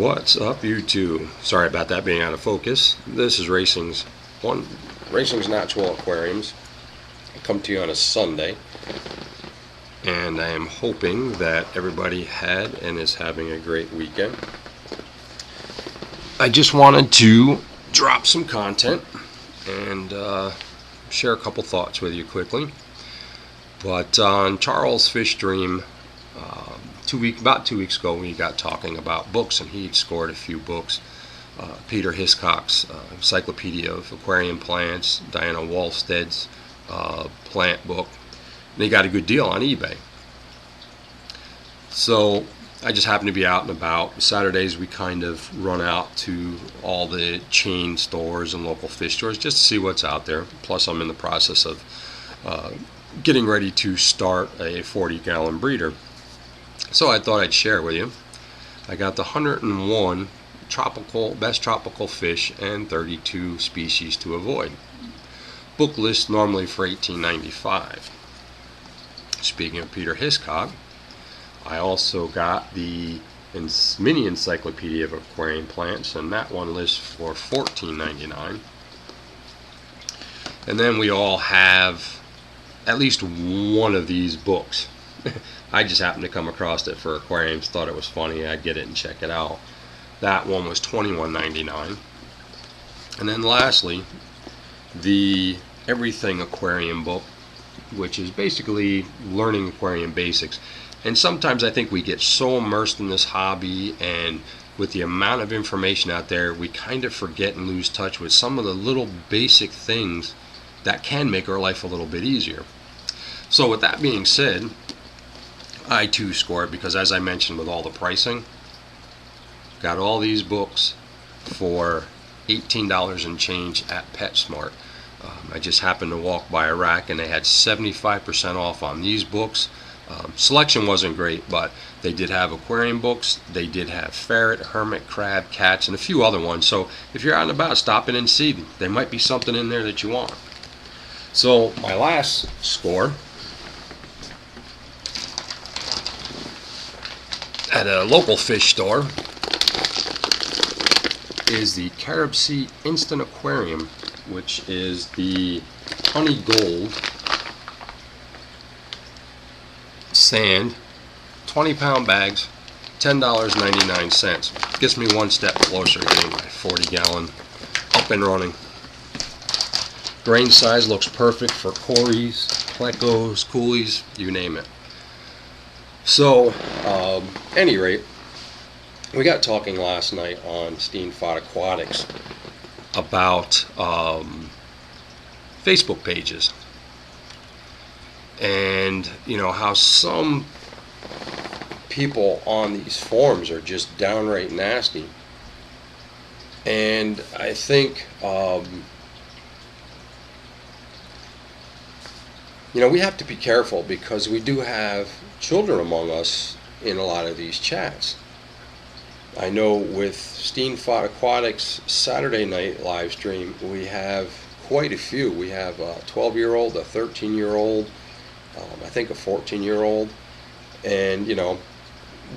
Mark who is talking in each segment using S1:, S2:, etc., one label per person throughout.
S1: What's up, YouTube? Sorry about that being out of focus. This is Racing's Natural Aquariums. I come to you on a Sunday, and I am hoping that everybody had and is having a great weekend. I just wanted to drop some content and share a couple thoughts with you quickly. But on Charles' Fish Dream, about 2 weeks ago, we got talking about books, and he scored a few books. Peter Hiscock's Encyclopedia of Aquarium Plants, Diana Walsted's plant book. And he got a good deal on eBay. So I just happened to be out and about. Saturdays we kind of run out to all the chain stores and local fish stores just to see what's out there. Plus I'm in the process of getting ready to start a 40-gallon breeder. So I thought I'd share with you. I got the 101 best tropical fish and 32 species to avoid. Book list normally for $18.95. Speaking of Peter Hiscock, I also got the mini Encyclopedia of Aquarium Plants, and that one lists for $14.99. And then we all have at least one of these books. I just happened to come across it for aquariums, thought it was funny, I'd get it and check it out. That one was $21.99. And then lastly, the Everything Aquarium book, which is basically learning aquarium basics. And sometimes I think we get so immersed in this hobby, and with the amount of information out there, we kind of forget and lose touch with some of the little basic things that can make our life a little bit easier. So with that being said, I too scored, because as I mentioned with all the pricing, got all these books for $18 and change at PetSmart. I just happened to walk by a rack and they had 75% off on these books. Selection wasn't great, but they did have aquarium books, they did have ferret, hermit, crab, cats, and a few other ones. So if you're out and about, stop in and see. There might be something in there that you want. So my last score at a local fish store is the Carib Sea Instant Aquarium, which is the honey gold sand, 20-pound bags, $10.99. Gets me one step closer to getting my 40-gallon up and running. Grain size looks perfect for cories, plecos, coolies, you name it. So, any rate, we got talking last night on Steenfod Aquatics about Facebook pages, and you know how some people on these forums are just downright nasty. And I think we have to be careful, because we do have children among us in a lot of these chats. I know with Steenfod Aquatics Saturday night live stream, we have quite a few. We have a 12-year-old, a 13-year-old, I think a 14-year-old, and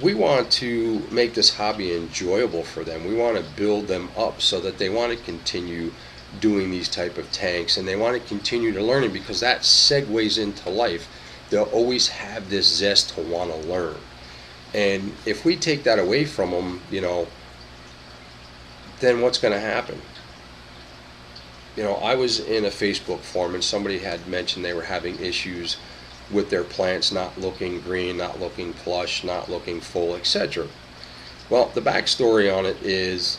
S1: we want to make this hobby enjoyable for them. We want to build them up so that they want to continue doing these type of tanks, and they want to continue to learn it, because that segues into life. They'll always have this zest to want to learn. And if we take that away from them, then what's going to happen? I was in a Facebook forum, and somebody had mentioned they were having issues with their plants not looking green, not looking plush, not looking full, etc. Well, the backstory on it is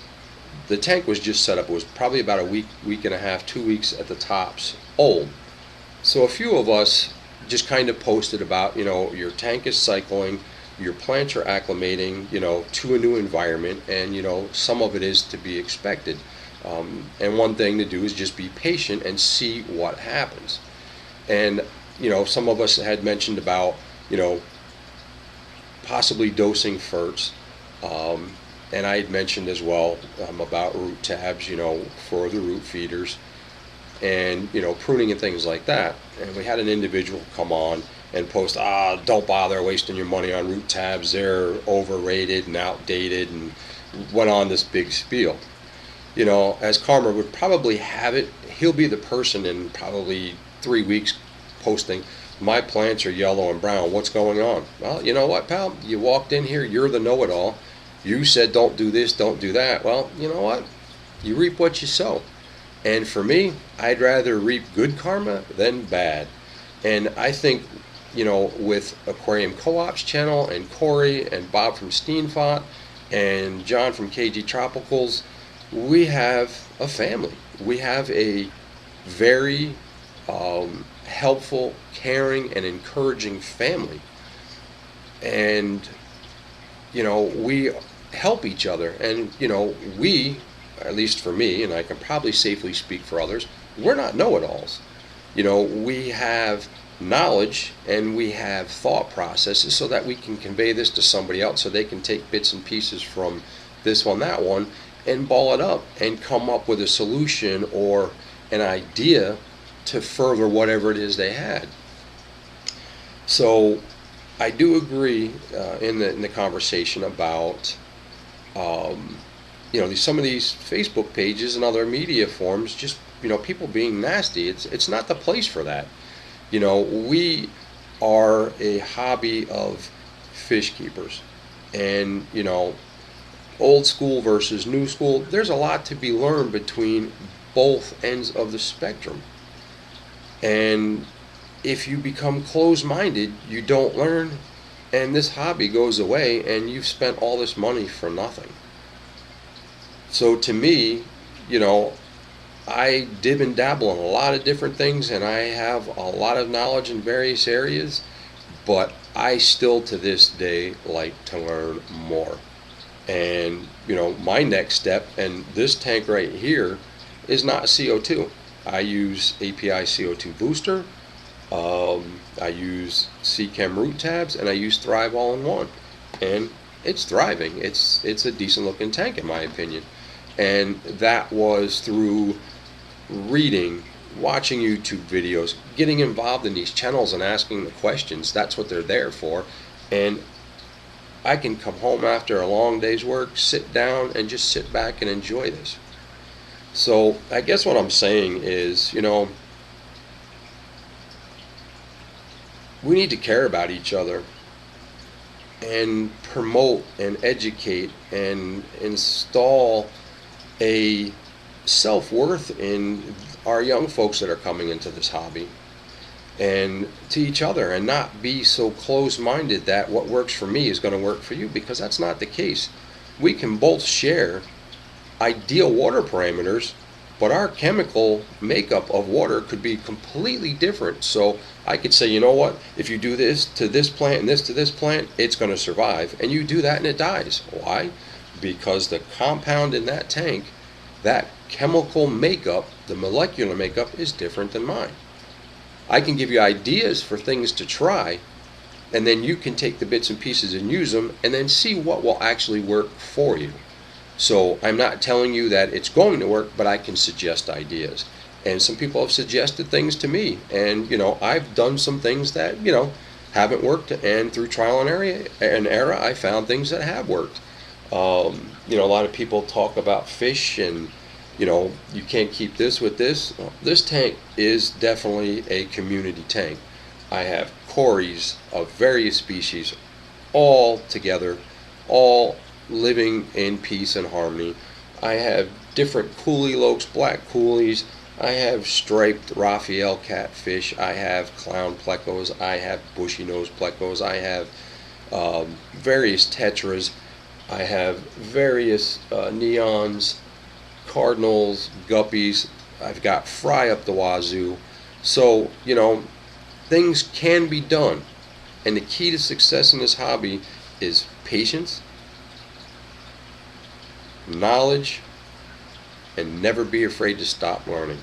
S1: the tank was just set up. It was probably about a week and a half, 2 weeks at the tops old. So a few of us just kind of posted about, your tank is cycling, your plants are acclimating, to a new environment, and, some of it is to be expected. And one thing to do is just be patient and see what happens. And, some of us had mentioned about, possibly dosing ferts. And I had mentioned as well about root tabs, for the root feeders, and pruning and things like that. And we had an individual come on and post, don't bother wasting your money on root tabs, they're overrated and outdated, and went on this big spiel. You know, as Karma would probably have it, he'll be the person in probably 3 weeks posting, my plants are yellow and brown, what's going on? Well, you know what, pal? You walked in here, you're the know-it-all. You said don't do this, don't do that. Well, you know what? You reap what you sow. And for me, I'd rather reap good karma than bad. And I think, you know, with Aquarium Co-op's channel and Corey and Bob from Steenfot and John from KG Tropicals, we have a family. We have a very helpful, caring, and encouraging family. And, you know, we help each other. And, you know, we, at least for me, and I can probably safely speak for others, we're not know-it-alls. You know, we have knowledge and we have thought processes so that we can convey this to somebody else so they can take bits and pieces from this one, that one, and ball it up and come up with a solution or an idea to further whatever it is they had. So I do agree in the conversation about you know, some of these Facebook pages and other media forums, just, you know, people being nasty. It's not the place for that. You know, we are a hobby of fish keepers, and, you know, old school versus new school, there's a lot to be learned between both ends of the spectrum. And if you become closed-minded, you don't learn, and this hobby goes away, and you've spent all this money for nothing. So to me, you know, I dib and dabble in a lot of different things, and I have a lot of knowledge in various areas, but I still to this day like to learn more. And, you know, my next step, and this tank right here is not CO2. I use API CO2 booster, I use C-Chem root tabs, and I use Thrive all-in-one. And it's thriving. It's a decent looking tank in my opinion. And that was through reading, watching YouTube videos, getting involved in these channels and asking the questions. That's what they're there for. And I can come home after a long day's work, sit down, and just sit back and enjoy this. So I guess what I'm saying is, you know, we need to care about each other and promote and educate and install a self-worth in our young folks that are coming into this hobby, and to each other, and not be so close-minded that what works for me is going to work for you, because that's not the case. We can both share ideal water parameters, but our chemical makeup of water could be completely different. So I could say, you know what, if you do this to this plant and this to this plant, it's going to survive, and you do that and it dies. Why? Because the compound in that tank, that chemical makeup, the molecular makeup, is different than mine. I can give you ideas for things to try, and then you can take the bits and pieces and use them, and then see what will actually work for you. So I'm not telling you that it's going to work, but I can suggest ideas. And some people have suggested things to me, and, you know, I've done some things that, you know, haven't worked, and through trial and error, I found things that have worked. You know, a lot of people talk about fish and, you know, you can't keep this with this. Well, this tank is definitely a community tank. I have cories of various species all together, all living in peace and harmony. I have different coolie lokes, black coolies. I have striped Raphael catfish. I have clown plecos. I have bushy nose plecos. I have various tetras. I have various neons, cardinals, guppies. I've got fry up the wazoo. So, you know, things can be done. And the key to success in this hobby is patience, knowledge, and never be afraid to stop learning.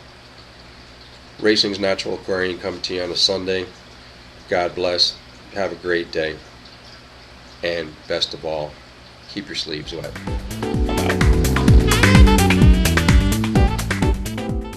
S1: Racing's Natural Aquarium coming to you on a Sunday. God bless. Have a great day. And best of all, keep your sleeves wet.